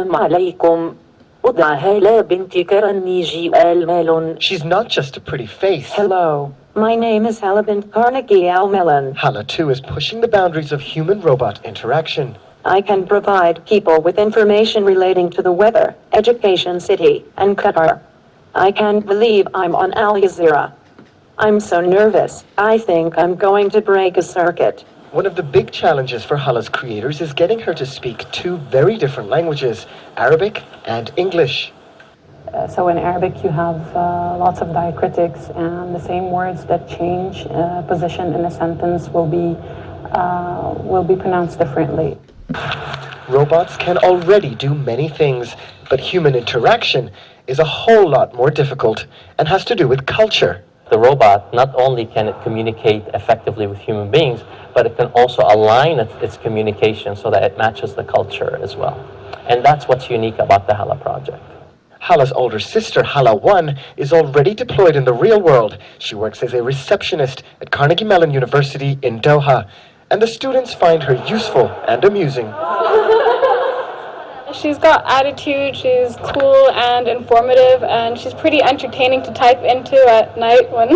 السلام عليكم. هلا بنتي كرنيجي الميلون. She's not just a pretty face. Hello, my name is Hala bint Carnegie Almelon. Hala too is pushing the boundaries of human-robot interaction. I can provide people with information relating to the weather, education, city, and Qatar. I can't believe I'm on Al Jazeera. I'm so nervous, I think I'm going to break a circuit. One of the big challenges for Hala's creators is getting her to speak two very different languages, Arabic and English. So in Arabic you have lots of diacritics, and the same words that change position in a sentence will be pronounced differently. Robots can already do many things, but human interaction is a whole lot more difficult and has to do with culture. The robot, not only can it communicate effectively with human beings, but it can also align its communication so that it matches the culture as well. And that's what's unique about the Hala project. Hala's older sister, Hala 1, is already deployed in the real world. She works as a receptionist at Carnegie Mellon University in Doha, and the students find her useful and amusing. She's got attitude, she's cool and informative, and she's pretty entertaining to type into at night when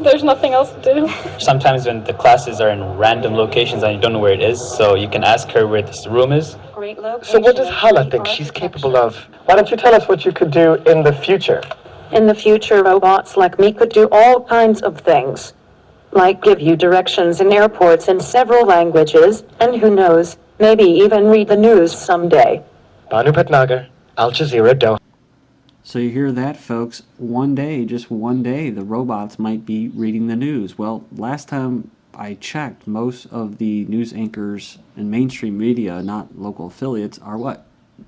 there's nothing else to do. Sometimes when the classes are in random locations and you don't know where it is, so you can ask her where this room is. So what does Hala think she's capable of? Why don't you tell us what you could do in the future? In the future, robots like me could do all kinds of things. Like give you directions in airports in several languages, and who knows, maybe even read the news someday. Banu Patnagar, Al Jazeera, Doha. So you hear that, folks. One day, just one day, the robots might be reading the news. Well, last time I checked, most of the news anchors in mainstream media, not local affiliates, are what?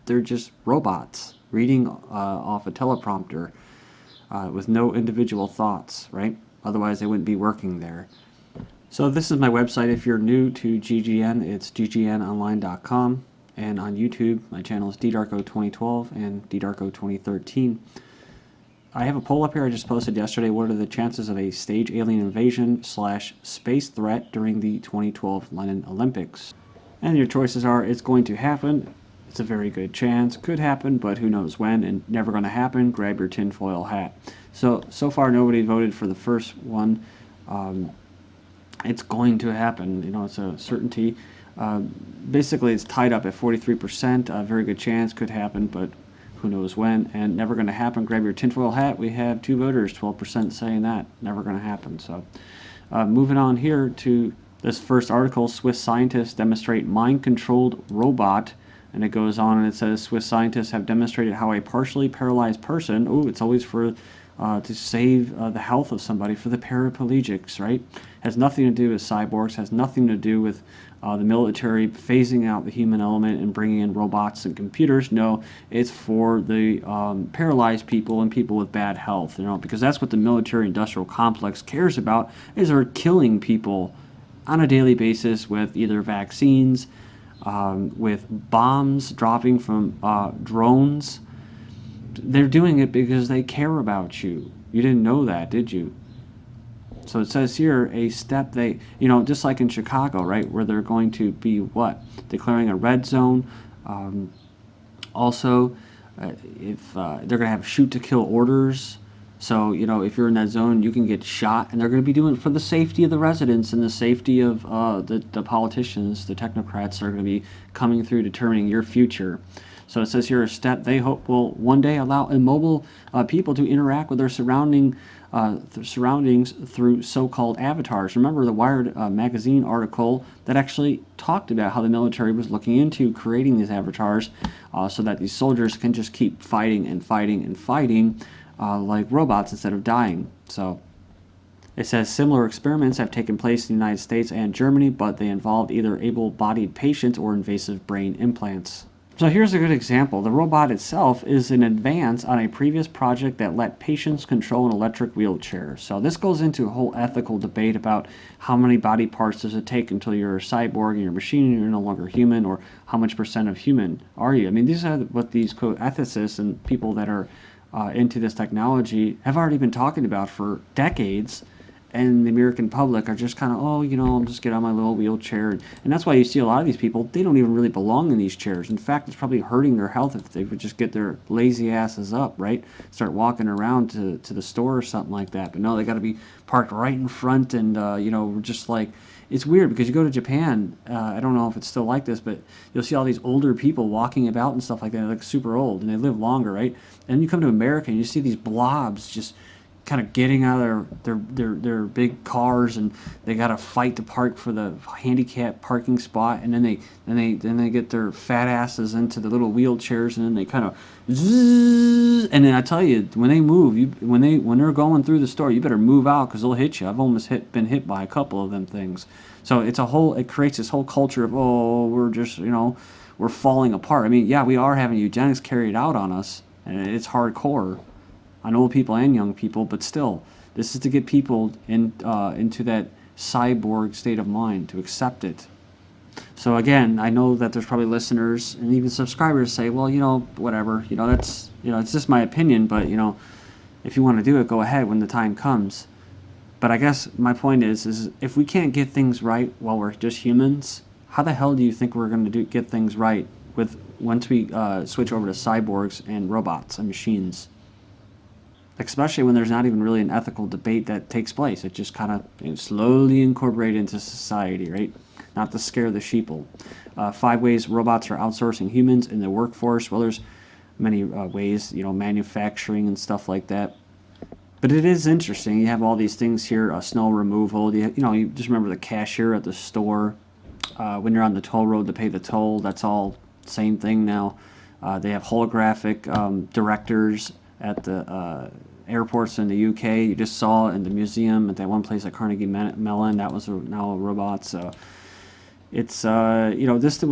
They're just robots reading off a teleprompter with no individual thoughts, right? Otherwise, they wouldn't be working there. So this is my website. If you're new to GGN, it's ggnonline.com. And on YouTube, my channel is ddarko2012 and ddarko2013. I have a poll up here I just posted yesterday. What are the chances of a stage alien invasion / space threat during the 2012 London Olympics? And your choices are: it's going to happen, it's a very good chance, could happen, but who knows when, and never going to happen, grab your tinfoil hat. So far nobody voted for the first one. It's going to happen, you know, it's a certainty. Basically it's tied up at 43%, a very good chance, could happen, but who knows when, and never going to happen, grab your tinfoil hat. We have 2 voters, 12% saying that, never going to happen. So moving on here to this first article, Swiss scientists demonstrate mind-controlled robot, and it goes on and it says Swiss scientists have demonstrated how a partially paralyzed person, it's always for to save the health of somebody, for the paraplegics, right? Has nothing to do with cyborgs, has nothing to do with the military phasing out the human element and bringing in robots and computers. No, it's for the paralyzed people and people with bad health, you know, because that's what the military-industrial complex cares about, is they're killing people on a daily basis with either vaccines, with bombs dropping from drones. They're doing it because they care about you. You didn't know that, did you? So it says here, a step they, you know, just like in Chicago, right, where they're going to be what? Declaring a red zone. Also, if they're going to have shoot-to-kill orders. So, you know, if you're in that zone, you can get shot, and they're going to be doing it for the safety of the residents and the safety of the politicians, the technocrats that are going to be coming through determining your future. So it says here, a step they hope will one day allow immobile people to interact with their surroundings through so-called avatars. Remember the Wired magazine article that actually talked about how the military was looking into creating these avatars so that these soldiers can just keep fighting and fighting and fighting like robots instead of dying. So it says similar experiments have taken place in the United States and Germany, but they involved either able-bodied patients or invasive brain implants. So here's a good example. The robot itself is an advance on a previous project that let patients control an electric wheelchair. So this goes into a whole ethical debate about how many body parts does it take until you're a cyborg and you're a machine and you're no longer human, or how much percent of human are you? I mean, these are what these quote ethicists and people that are into this technology have already been talking about for decades, and the American public are just kind of, oh, I'll just get on my little wheelchair. And that's why you see a lot of these people, they don't even really belong in these chairs. In fact, it's probably hurting their health if they would just get their lazy asses up, right? Start walking around to the store or something like that. But no, they got to be parked right in front, and, we're just like, it's weird because you go to Japan, I don't know if it's still like this, but you'll see all these older people walking about and stuff like that, like super old, and they live longer, right? And you come to America and you see these blobs just kind of getting out of their big cars, and they got to fight to park for the handicap parking spot, and then they get their fat asses into the little wheelchairs, and then they kind of zzz, and then I tell you, when they move, when they're going through the store, you better move out because they'll hit you. I've almost been hit by a couple of them things. So it creates this whole culture of, oh, we're just we're falling apart. I mean, yeah, we are having eugenics carried out on us, and it's hardcore on old people and young people, but still, this is to get people into that cyborg state of mind, to accept it. So again, I know that there's probably listeners and even subscribers say, well, whatever, that's, it's just my opinion, but, if you want to do it, go ahead when the time comes. But I guess my point is if we can't get things right while we're just humans, how the hell do you think we're going to get things right once we switch over to cyborgs and robots and machines? Especially when there's not even really an ethical debate that takes place. It just kind of slowly incorporated into society, right? Not to scare the sheeple. 5 ways robots are outsourcing humans in the workforce. Well, there's many ways, manufacturing and stuff like that. But it is interesting. You have all these things here, snow removal. You just remember the cashier at the store. When you're on the toll road to pay the toll, that's all same thing now. They have holographic directors at the airports in the UK. You just saw in the museum at that one place at Carnegie Mellon. That was now a robot. So it's this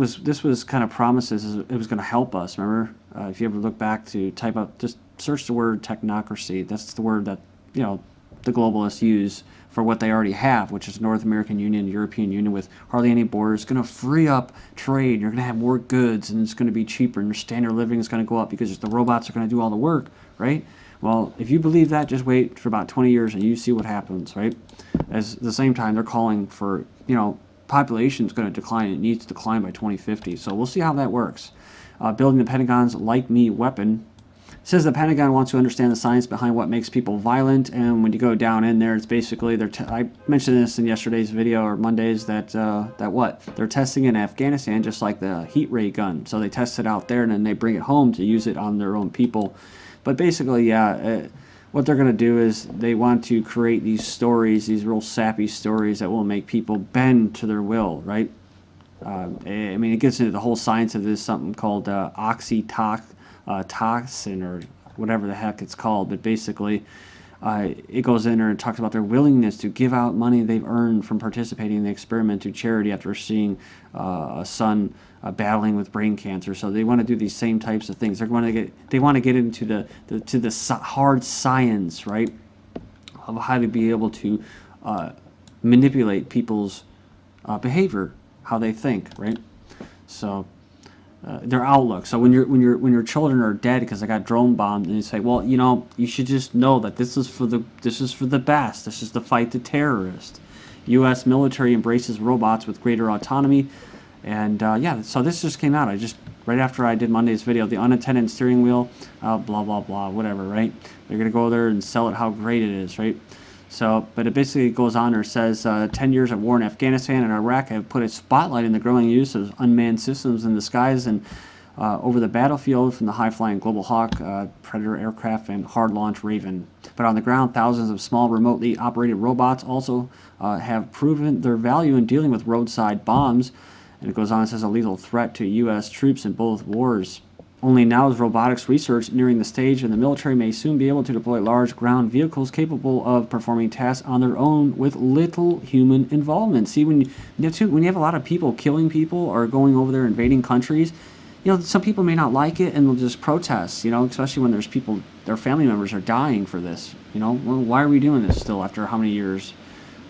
was kind of promises it was going to help us. Remember, if you ever look back to type up, just search the word technocracy. That's the word that the globalists use for what they already have, which is North American Union, European Union with hardly any borders. It's going to free up trade. You're going to have more goods, and it's going to be cheaper, and your standard of living is going to go up because the robots are going to do all the work, right? Well, if you believe that, just wait for about 20 years and you see what happens, right? At the same time, they're calling for, population is going to decline. It needs to decline by 2050. So we'll see how that works. Building the Pentagon's Like Me weapon. It says the Pentagon wants to understand the science behind what makes people violent, and when you go down in there, it's basically I mentioned this in yesterday's video or Monday's that they're testing in Afghanistan just like the heat ray gun. So they test it out there and then they bring it home to use it on their own people. But basically, what they're going to do is they want to create these stories, these real sappy stories that will make people bend to their will, right? It gets into the whole science of this, something called oxytocin or whatever the heck it's called. But basically, it goes in there and talks about their willingness to give out money they've earned from participating in the experiment to charity after seeing a son battling with brain cancer. So they want to do these same types of things. They want to get into the hard science, right, of how to be able to manipulate people's behavior, how they think, right? So their outlook. So when your children are dead because they got drone bombed, and you say, well, you should just know that this is for the best. This is to fight the terrorist. U.S. military embraces robots with greater autonomy. And so this just came out. Right after I did Monday's video, the unattended steering wheel, blah, blah, blah, whatever, right? They're going to go there and sell it how great it is, right? So, but it basically goes on or says 10 years of war in Afghanistan and Iraq have put a spotlight in the growing use of unmanned systems in the skies and over the battlefield, from the high-flying Global Hawk, Predator aircraft, and hard-launch Raven. But on the ground, thousands of small remotely operated robots also have proven their value in dealing with roadside bombs. And it goes on and says a lethal threat to U.S. troops in both wars. Only now is robotics research nearing the stage, and the military may soon be able to deploy large ground vehicles capable of performing tasks on their own with little human involvement. See, when you have a lot of people killing people or going over there invading countries, some people may not like it and they'll just protest, especially when there's people, their family members are dying for this. Well, why are we doing this still after how many years?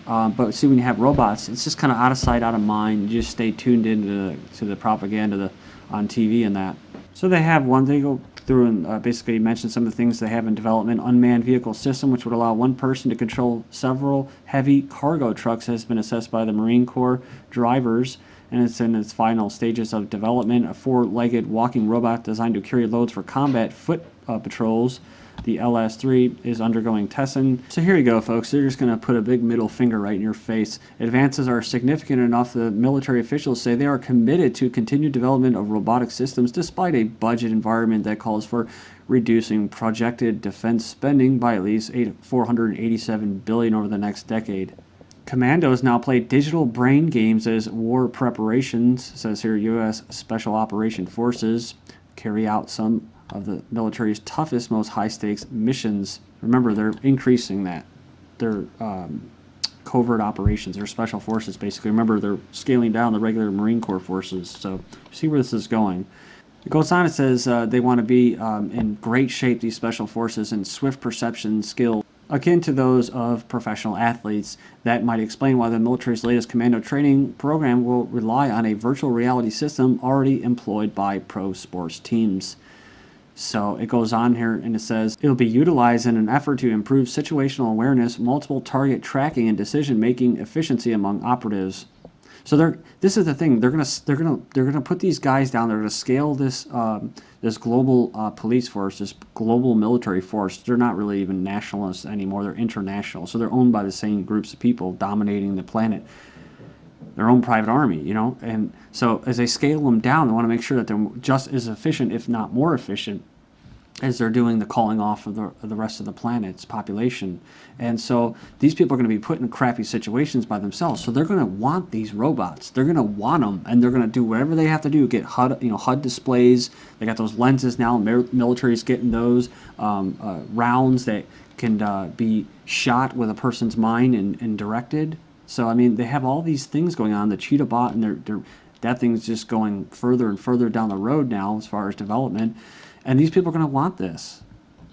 But see, when you have robots, it's just kind of out of sight, out of mind. You just stay tuned into the propaganda on TV and that. So they have one. They go through and basically mentioned some of the things they have in development. Unmanned vehicle system, which would allow one person to control several heavy cargo trucks, has been assessed by the Marine Corps drivers, and it's in its final stages of development. A four-legged walking robot designed to carry loads for combat foot patrols. The LS-3 is undergoing testing. So here you go, folks. They're just going to put a big middle finger right in your face. Advances are significant enough that military officials say they are committed to continued development of robotic systems despite a budget environment that calls for reducing projected defense spending by at least $487 billion over the next decade. Commandos now play digital brain games as war preparations, says here U.S. Special Operation Forces carry out some of the military's toughest, most high-stakes missions. Remember, they're increasing that. They're covert operations. They're special forces, basically. Remember, they're scaling down the regular Marine Corps forces. So see where this is going. It goes on, it says they want to be in great shape, these special forces, and swift perception skill akin to those of professional athletes. That might explain why the military's latest commando training program will rely on a virtual reality system already employed by pro sports teams. So it goes on here and it says it'll be utilized in an effort to improve situational awareness, multiple target tracking, and decision-making efficiency among operatives. So this is the thing. They're gonna put these guys down. They're gonna scale this this global police force, this global military force. They're not really even nationalists anymore. They're international. So they're owned by the same groups of people dominating the planet. Their own private army, you know. And so as they scale them down, they want to make sure that they're just as efficient, if not more efficient, as they're doing the calling off of the rest of the planet's population. And so these people are going to be put in crappy situations by themselves. So they're going to want these robots. They're going to want them, and they're going to do whatever they have to do. Get HUD displays. They got those lenses now. Military's getting those rounds that can be shot with a person's mind and directed. So, I mean, they have all these things going on. The Cheetah Bot, and that thing's just going further and further down the road now as far as development. And these people are going to want this.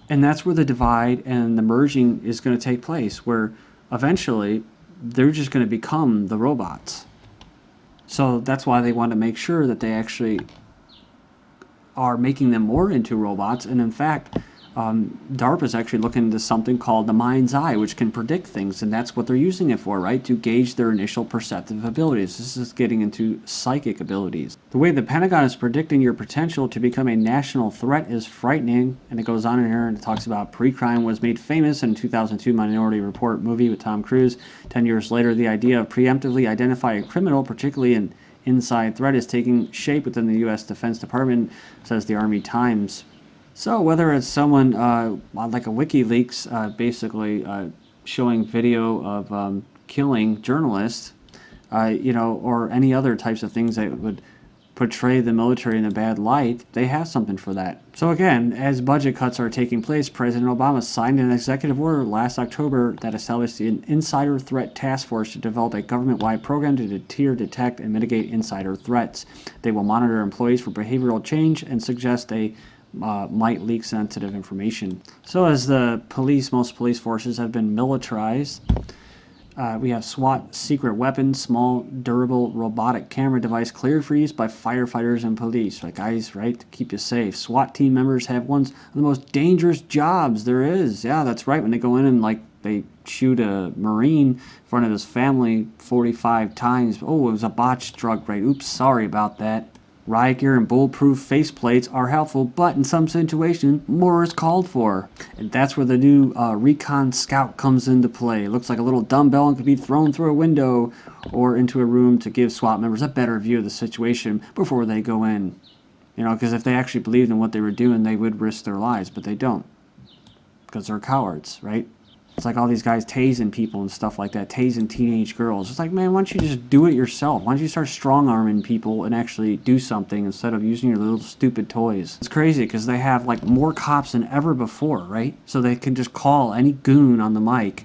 And that's where the divide and the merging is going to take place, where eventually they're just going to become the robots. So that's why they want to make sure that they actually are making them more into robots. And in fact, DARPA is actually looking into something called the mind's eye, which can predict things, and that's what they're using it for, right? To gauge their initial perceptive abilities. This is getting into psychic abilities. The way the Pentagon is predicting your potential to become a national threat is frightening, and it goes on in here and it talks about pre-crime was made famous in 2002 Minority Report movie with Tom Cruise. 10 years later, the idea of preemptively identifying a criminal, particularly an inside threat, is taking shape within the U.S. Defense Department, says the Army Times. So whether it's someone like a WikiLeaks basically showing video of killing journalists, or any other types of things that would portray the military in a bad light, they have something for that. So again, as budget cuts are taking place, President Obama signed an executive order last October that established an Insider Threat Task Force to develop a government-wide program to deter, detect, and mitigate insider threats. They will monitor employees for behavioral change and suggest they might leak sensitive information. So as most police forces have been militarized, we have SWAT secret weapons, small, durable, robotic camera device cleared for use by firefighters and police. Like, guys, right, to keep you safe. SWAT team members have one of the most dangerous jobs there is. Yeah, that's right. When they go in and they shoot a Marine in front of his family 45 times. Oh, it was a botched drug raid. Oops, sorry about that. Riot gear and bulletproof faceplates are helpful, but in some situations, more is called for. And that's where the new Recon Scout comes into play. It looks like a little dumbbell and could be thrown through a window or into a room to give SWAT members a better view of the situation before they go in. Because if they actually believed in what they were doing, they would risk their lives, but they don't. Because they're cowards, right? It's like all these guys tasing people and stuff like that, tasing teenage girls. It's like, man, why don't you just do it yourself? Why don't you start strong-arming people and actually do something instead of using your little stupid toys? It's crazy because they have more cops than ever before, right? So they can just call any goon on the mic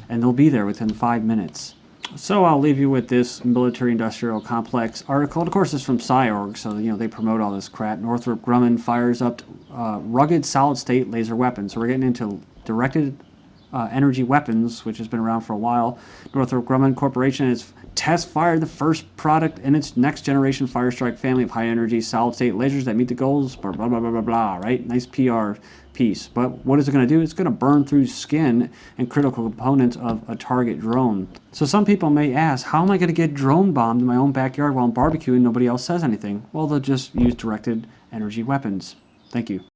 and they'll be there within 5 minutes. So I'll leave you with this military-industrial complex article. Of course, it's from Psy.org, so they promote all this crap. Northrop Grumman fires up rugged solid-state laser weapons. So we're getting into directed energy weapons, which has been around for a while. Northrop Grumman Corporation has test fired the first product in its next generation Firestrike family of high energy solid state lasers that meet the goals, blah, blah, blah, blah, blah, blah, right? Nice PR piece. But what is it going to do? It's going to burn through skin and critical components of a target drone. So some people may ask, how am I going to get drone bombed in my own backyard while I'm barbecuing and nobody else says anything? Well, they'll just use directed energy weapons. Thank you.